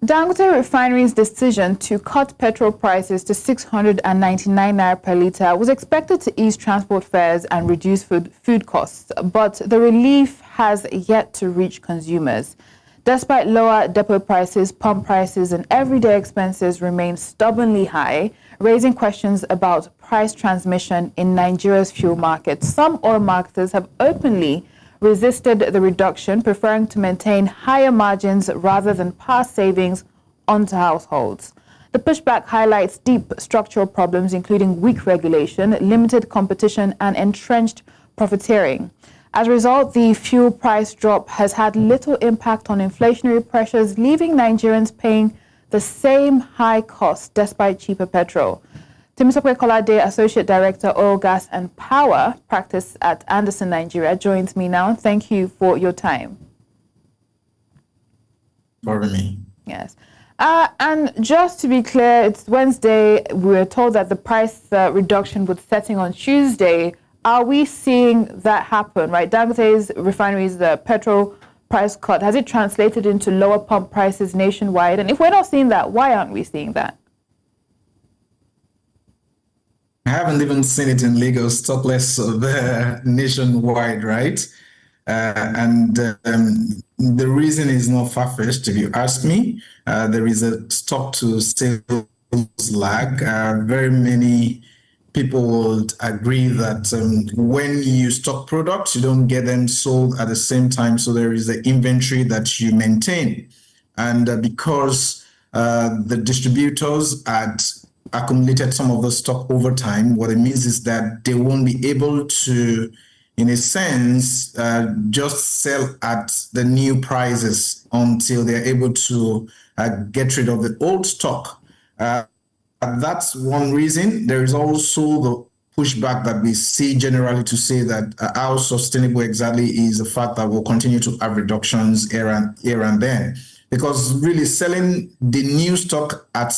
Dangote Refinery's decision to cut petrol prices to 699 naira per litre was expected to ease transport fares and reduce food costs, but the relief has yet to reach consumers. Despite lower depot prices, pump prices and everyday expenses remain stubbornly high, raising questions about price transmission in Nigeria's fuel market. Some oil marketers have openly resisted the reduction, preferring to maintain higher margins rather than pass savings onto households. The pushback highlights deep structural problems, including weak regulation, limited competition, and entrenched profiteering. As a result, the fuel price drop has had little impact on inflationary pressures, leaving Nigerians paying the same high cost despite cheaper petrol. Temitope Kolade, Associate Director, Oil, Gas and Power Practice at Andersen Nigeria, joins me now. Thank you for your time. For me. Yes. And just to be clear, it's Wednesday. We were told that the price reduction was setting on Tuesday. Are we seeing that happen, right? Dangote's Refinery's petrol price cut, has it translated into lower pump prices nationwide? And if we're not seeing that, why aren't we seeing that? I haven't even seen it in Lagos, talk less of nationwide, right? The reason is not far-fetched, if you ask me. There is a stock-to-sales lag. Very many people would agree that when you stock products, you don't get them sold at the same time. So there is an inventory that you maintain. And because the distributors had accumulated some of the stock over time, what it means is that they won't be able to, in a sense, just sell at the new prices until they're able to get rid of the old stock. That's one reason. There is also the pushback that we see generally to say that how sustainable exactly is the fact that we'll continue to have reductions here and then. Because really selling the new stock at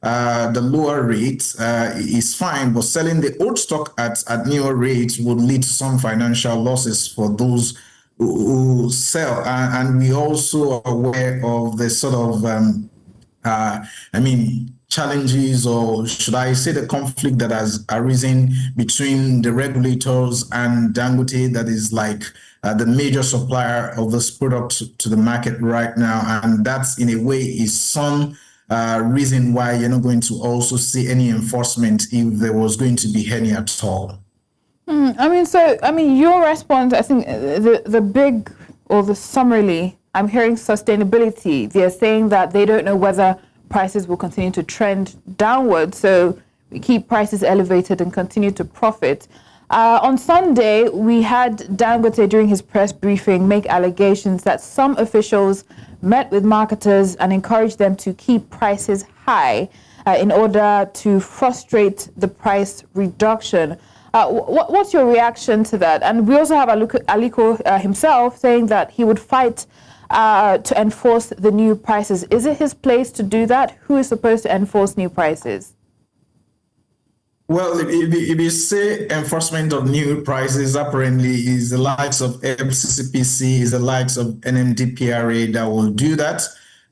the lower rate is fine, but selling the old stock at newer rates would lead to some financial losses for those who sell. And we also are aware of the sort of, challenges, or should I say the conflict that has arisen between the regulators and Dangote, that is like the major supplier of this product to the market right now. And that's in a way is some reason why you're not going to also see any enforcement if there was going to be any at all. Your response, I think the big, or the summarily, I'm hearing sustainability. They're saying that they don't know whether prices will continue to trend downward, so we keep prices elevated and continue to profit. On Sunday, we had Dangote during his press briefing make allegations that some officials met with marketers and encouraged them to keep prices high in order to frustrate the price reduction. What's your reaction to that? And we also have Aliko himself saying that he would fight to enforce the new prices. Is it his place to do that? Who is supposed to enforce new prices? Well, if you say enforcement of new prices, apparently is the likes of FCCPC, is the likes of NMDPRA that will do that.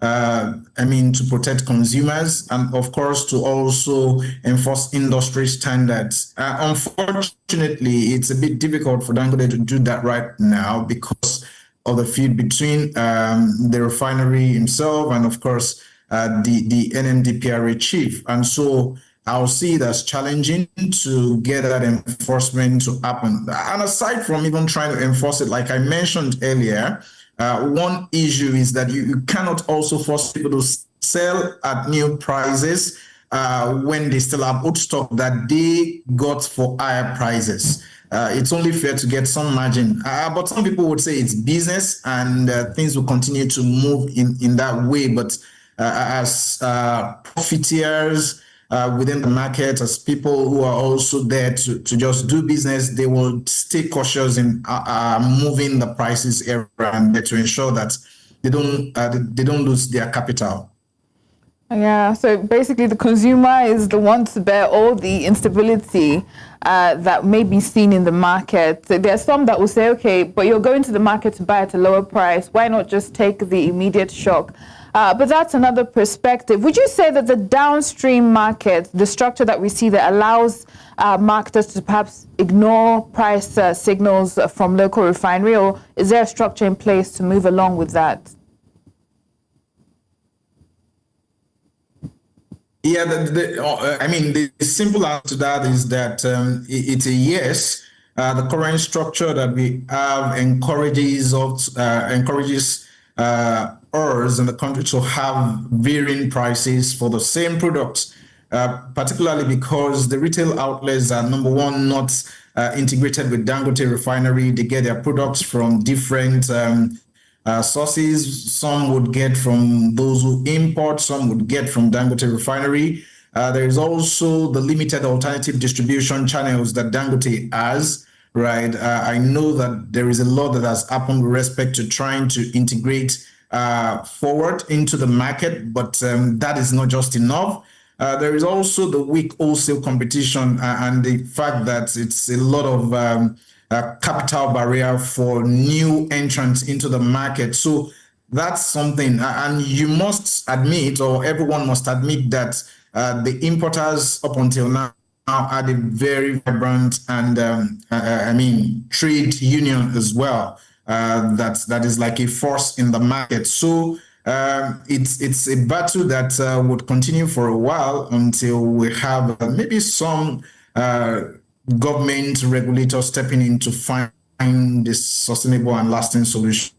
To protect consumers and, of course, to also enforce industry standards. Unfortunately, it's a bit difficult for Dangote to do that right now because of the feud between the refinery himself and, of course, the NMDPRA chief. And so I'll see it as challenging to get that enforcement to happen. And aside from even trying to enforce it, like I mentioned earlier, one issue is that you cannot also force people to sell at new prices when they still have old stock that they got for higher prices. It's only fair to get some margin. But some people would say it's business and things will continue to move in that way. But as profiteers within the market, as people who are also there to just do business, they will stay cautious in moving the prices around to ensure that they don't lose their capital. Yeah, so basically the consumer is the one to bear all the instability that may be seen in the market. There are some that will say, okay, but you're going to the market to buy at a lower price. Why not just take the immediate shock? But that's another perspective. Would you say that the downstream market, the structure that we see that allows marketers to perhaps ignore price signals from local refinery, or is there a structure in place to move along with that? Yeah, I mean, the simple answer to that is that it's a yes. The current structure that we have encourages us in the country to have varying prices for the same products, particularly because the retail outlets are number one not integrated with Dangote Refinery. They get their products from different sources. Some would get from those who import, some would get from Dangote Refinery. There is also the limited alternative distribution channels that Dangote has, right? I know that there is a lot that has happened with respect to trying to integrate forward into the market, but that is not just enough. There is also the weak wholesale competition and the fact that it's a lot of capital barrier for new entrants into the market. So that's something, and you must admit, or everyone must admit, that the importers up until now had a very vibrant and I mean trade union as well. That is like a force in the market. So it's a battle that would continue for a while until we have maybe some government regulator stepping in to find this sustainable and lasting solutions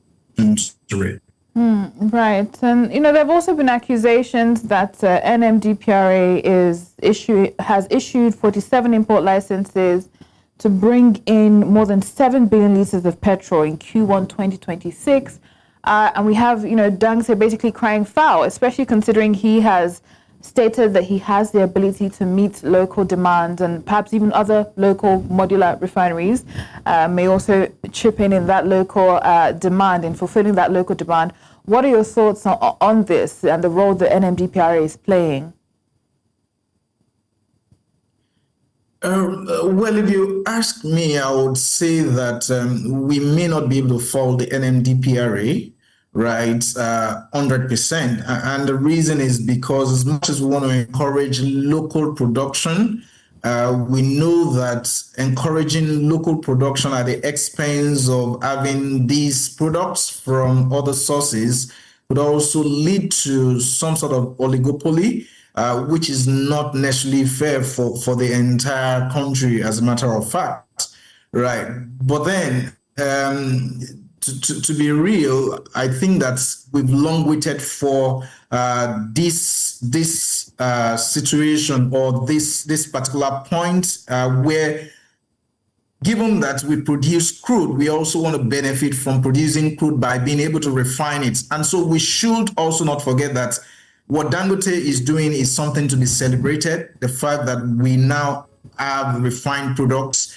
to it. Right. And, there have also been accusations that NMDPRA has issued 47 import licenses to bring in more than 7 billion litres of petrol in Q1 2026. And we have, Dangote basically crying foul, especially considering he has stated that he has the ability to meet local demand, and perhaps even other local modular refineries may also chip in that local demand, in fulfilling that local demand. What are your thoughts on this and the role that NMDPRA is playing? Well, if you ask me, I would say that we may not be able to follow the NMDPRA, right, 100%. And the reason is because as much as we want to encourage local production, we know that encouraging local production at the expense of having these products from other sources would also lead to some sort of oligopoly, which is not necessarily fair for the entire country, as a matter of fact, right? But then, to be real, I think that we've long waited for this situation, or this particular point where, given that we produce crude, we also want to benefit from producing crude by being able to refine it. And so we should also not forget that what Dangote is doing is something to be celebrated. The fact that we now have refined products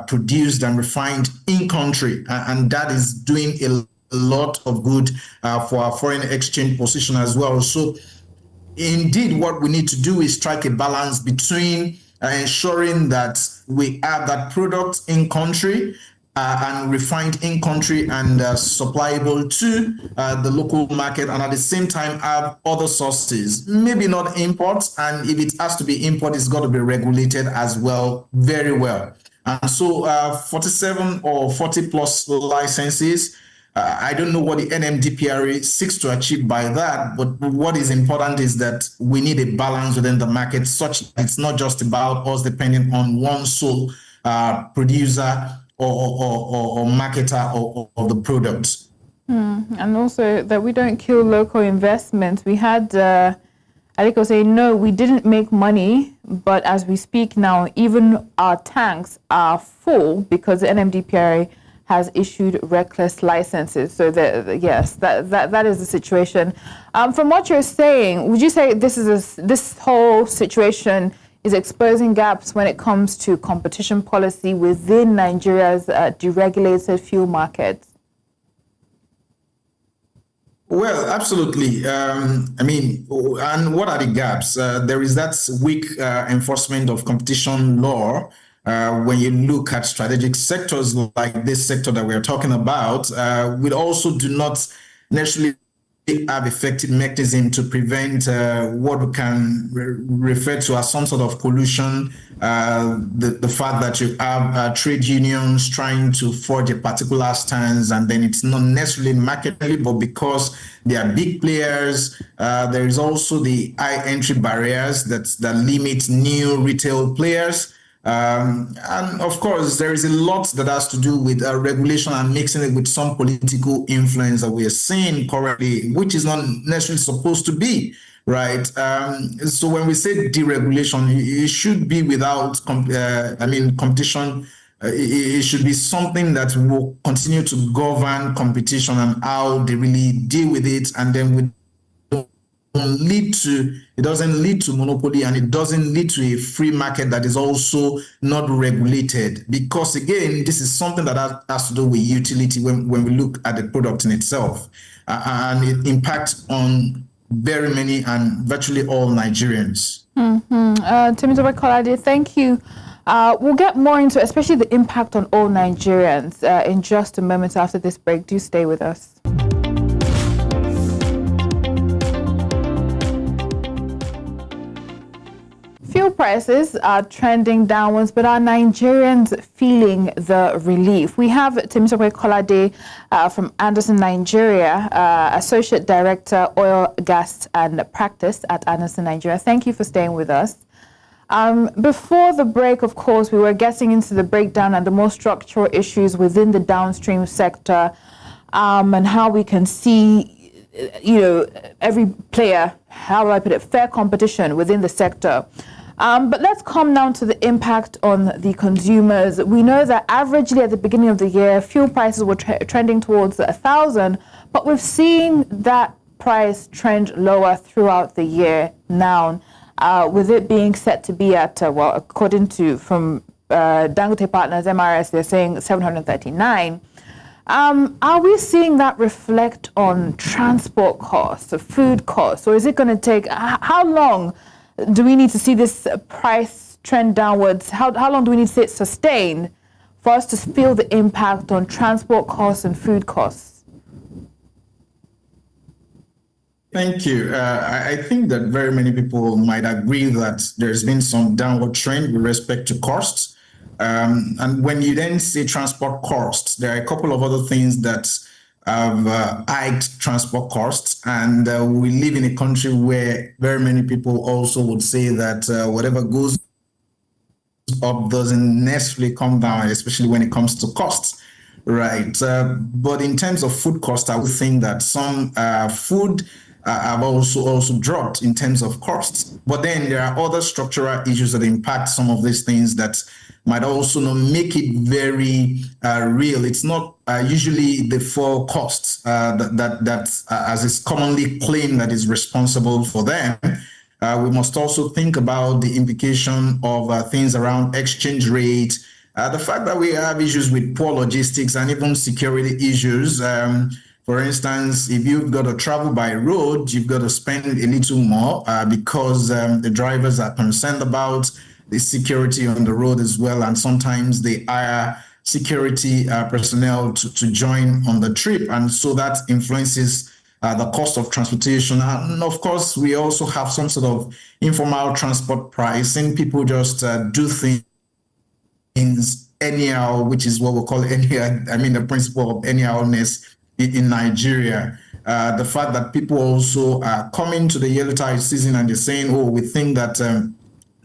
produced and refined in country, and that is doing a lot of good for our foreign exchange position as well. So indeed, what we need to do is strike a balance between ensuring that we have that product in country and refined in country and supplyable to the local market, and at the same time have other sources, maybe not imports, and if it has to be import, it's got to be regulated as well, very well. And so 47 or 40 plus licenses, I don't know what the NMDPRA seeks to achieve by that, but what is important is that we need a balance within the market, such that it's not just about us depending on one sole producer or marketer of the product. And also that we don't kill local investments. We had Aliko say, no, we didn't make money, but as we speak now, even our tanks are full because the NMDPRA has issued reckless licenses. So yes, that is the situation. From what you're saying, would you say this whole situation is exposing gaps when it comes to competition policy within Nigeria's deregulated fuel market? Well, absolutely. I mean, and what are the gaps? There is that weak enforcement of competition law. When you look at strategic sectors like this sector that we're talking about, we also do not necessarily have effective mechanism to prevent what we can refer to as some sort of collusion. The fact that you have trade unions trying to forge a particular stance, and then it's not necessarily market-led, but because they are big players, there is also the high entry barriers that limit new retail players. And of course, there is a lot that has to do with regulation and mixing it with some political influence that we are seeing currently, which is not necessarily supposed to be, right? So when we say deregulation, it should be without, competition. It should be something that will continue to govern competition and how they really deal with it, and then with it doesn't lead to monopoly, and it doesn't lead to a free market that is also not regulated, because again, this is something that has to do with utility when we look at the product in itself, and it impacts on very many and virtually all Nigerians. Temitope Kolade, thank you. We'll get more into especially the impact on all Nigerians in just a moment after this break. Do stay with us. Fuel prices are trending downwards, but are Nigerians feeling the relief? We have Temitope Kolade from Andersen Nigeria, Associate Director, Oil, Gas and Practice at Andersen Nigeria. Thank you for staying with us. Before the break, of course, we were getting into the breakdown and the more structural issues within the downstream sector, and how we can see, every player, how do I put it, fair competition within the sector. But let's come down to the impact on the consumers. We know that averagely at the beginning of the year, fuel prices were trending towards 1,000, but we've seen that price trend lower throughout the year now, with it being set to be at, according to from Dangote Partners, MRS, they're saying 739. Are we seeing that reflect on transport costs, or food costs, or is it going to take, how long do we need to see this price trend downwards? How long do we need to see it sustained for us to feel the impact on transport costs and food costs? Thank you. I think that very many people might agree that there's been some downward trend with respect to costs. And when you then say transport costs, there are a couple of other things that have hiked transport costs, and we live in a country where very many people also would say that whatever goes up doesn't necessarily come down, especially when it comes to costs, right? But in terms of food costs, I would think that some food have also dropped in terms of costs. But then there are other structural issues that impact some of these things that might also not make it very real. It's not usually the full costs that as is commonly claimed, that is responsible for them. We must also think about the implication of things around exchange rate, the fact that we have issues with poor logistics and even security issues. For instance, if you've got to travel by road, you've got to spend a little more because the drivers are concerned about the security on the road as well, and sometimes they hire security personnel to join on the trip, and so that influences the cost of transportation. And of course, we also have some sort of informal transport pricing. People just do things anyhow, which is what we call anyhow. I mean, the principle of anyhowness in Nigeria. The fact that people also are coming to the yellow tide season and they're saying, oh, we think that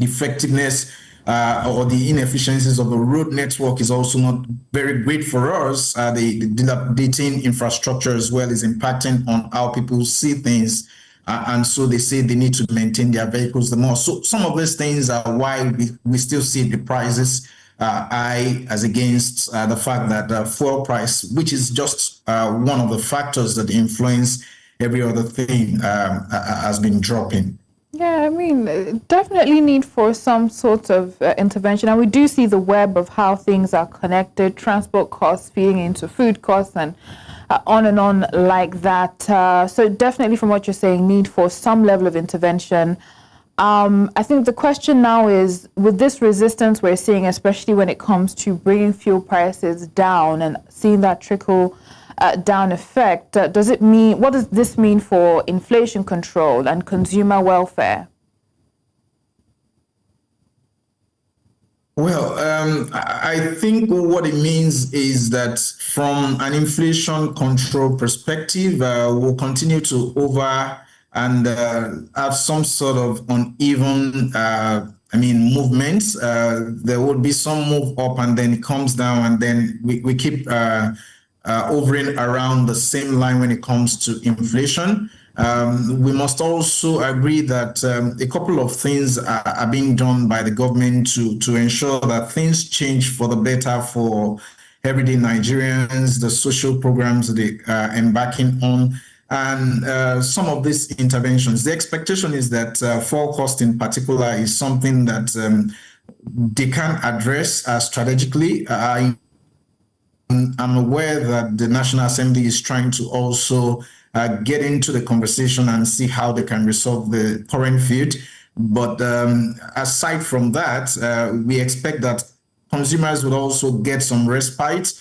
effectiveness or the inefficiencies of the road network is also not very great for us. The dilapidating infrastructure as well is impacting on how people see things. And so they say they need to maintain their vehicles the more. So some of these things are why we still see the prices high, as against the fact that fuel price, which is just one of the factors that influence every other thing, has been dropping. Yeah, I mean, definitely need for some sort of intervention. And we do see the web of how things are connected, transport costs feeding into food costs and on like that. So definitely from what you're saying, need for some level of intervention. I think the question now is, with this resistance we're seeing, especially when it comes to bringing fuel prices down and seeing that trickle down effect, does it mean, what does this mean for inflation control and consumer welfare? Well, I think what it means is that from an inflation control perspective, we'll continue to over and have some sort of uneven, movements. There would be some move up and then it comes down, and then we keep hovering around the same line when it comes to inflation. We must also agree that a couple of things are being done by the government to ensure that things change for the better for everyday Nigerians, the social programs that they are embarking on, and some of these interventions. The expectation is that fuel cost in particular is something that they can address strategically. I'm aware that the National Assembly is trying to also get into the conversation and see how they can resolve the current feud. But aside from that, we expect that consumers will also get some respite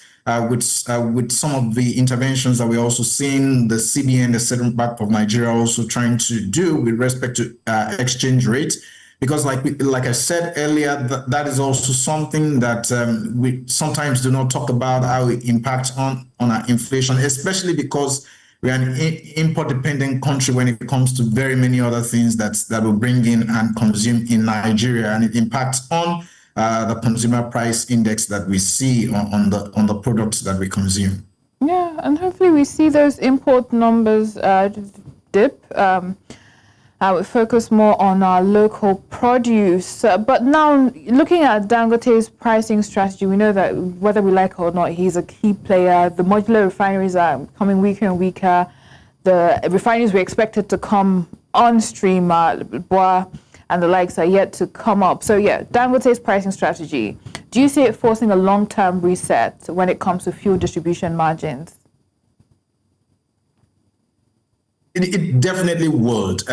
with some of the interventions that we're also seeing the CBN, the Central Bank of Nigeria, also trying to do with respect to exchange rate. Because like I said earlier, that is also something that we sometimes do not talk about, how it impacts on our inflation, especially because we are an import-dependent country when it comes to very many other things that we bring in and consume in Nigeria, and it impacts on the consumer price index that we see on the products that we consume. Yeah, and hopefully we see those import numbers dip. We focus more on our local produce. But now, looking at Dangote's pricing strategy, we know that whether we like it or not, he's a key player. The modular refineries are coming weaker and weaker. The refineries we expected to come on stream, Bois and the likes, are yet to come up. So yeah, Dangote's pricing strategy, do you see it forcing a long-term reset when it comes to fuel distribution margins? It definitely would,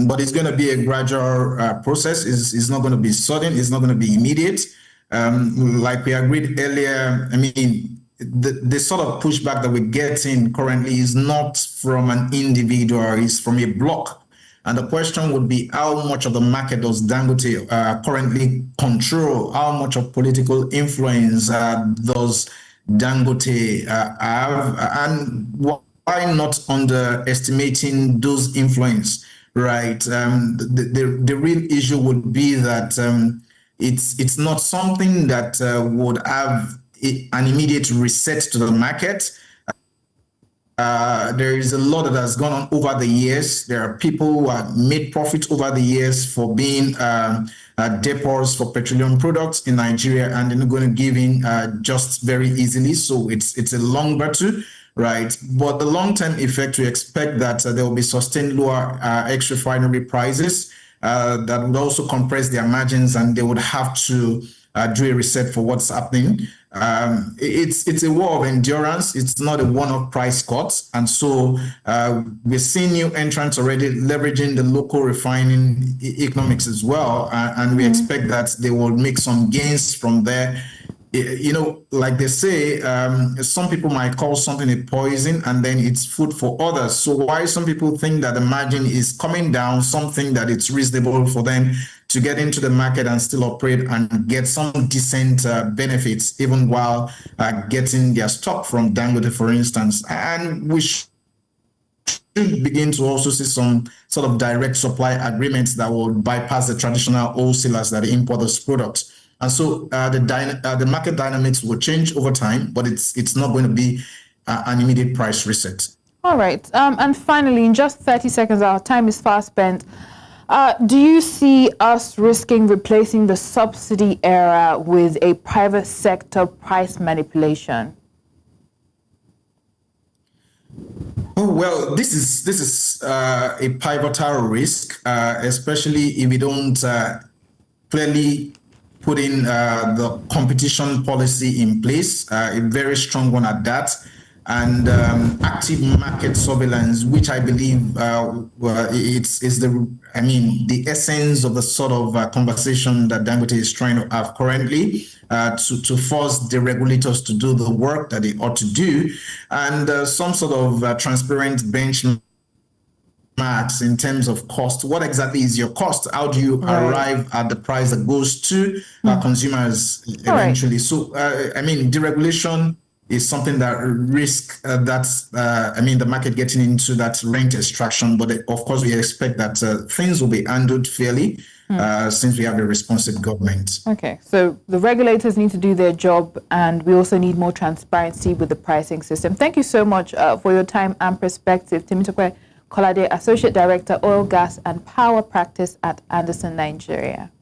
but it's going to be a gradual process. It's not going to be sudden. It's not going to be immediate. Like we agreed earlier, I mean, the sort of pushback that we're getting currently is not from an individual, it's from a bloc. And the question would be, how much of the market does Dangote currently control? How much of political influence does Dangote have? And why not underestimating those influence, right? The real issue would be that it's not something that would have an immediate reset to the market. There is a lot that has gone on over the years. There are people who have made profits over the years for being depots for petroleum products in Nigeria, and they're not going to give in just very easily. So it's a long battle, right? But the long-term effect, we expect that there will be sustained lower ex-refinery prices that would also compress their margins, and they would have to do a reset for what's happening. It's a war of endurance. It's not a one-off price cut. And so we're seeing new entrants already leveraging the local refining economics as well. And we expect that they will make some gains from there. You know, like they say, some people might call something a poison and then it's food for others. So why some people think that the margin is coming down, something that it's reasonable for them to get into the market and still operate and get some decent benefits, even while getting their stock from Dangote, for instance. And we should begin to also see some sort of direct supply agreements that will bypass the traditional wholesalers that import those products. And so the market dynamics will change over time, but it's not going to be an immediate price reset. All right. And finally, in just 30 seconds, our time is fast spent. Do you see us risking replacing the subsidy era with a private sector price manipulation? Oh, well, this is a pivotal risk, especially if we don't clearly put in the competition policy in place, a very strong one at that. and active market surveillance, which I believe the essence of the sort of conversation that Dangote is trying to have currently, to force the regulators to do the work that they ought to do, and some sort of transparent benchmark in terms of cost. What exactly is your cost? How do you arrive at the price that goes to consumers eventually? So, deregulation is something that risks the market getting into that rent extraction. But of course, we expect that things will be handled fairly since we have a responsive government. Okay, so the regulators need to do their job, and we also need more transparency with the pricing system. Thank you so much for your time and perspective, Temitope Kolade, Associate Director, Oil, Gas and Power Practice at Andersen Nigeria.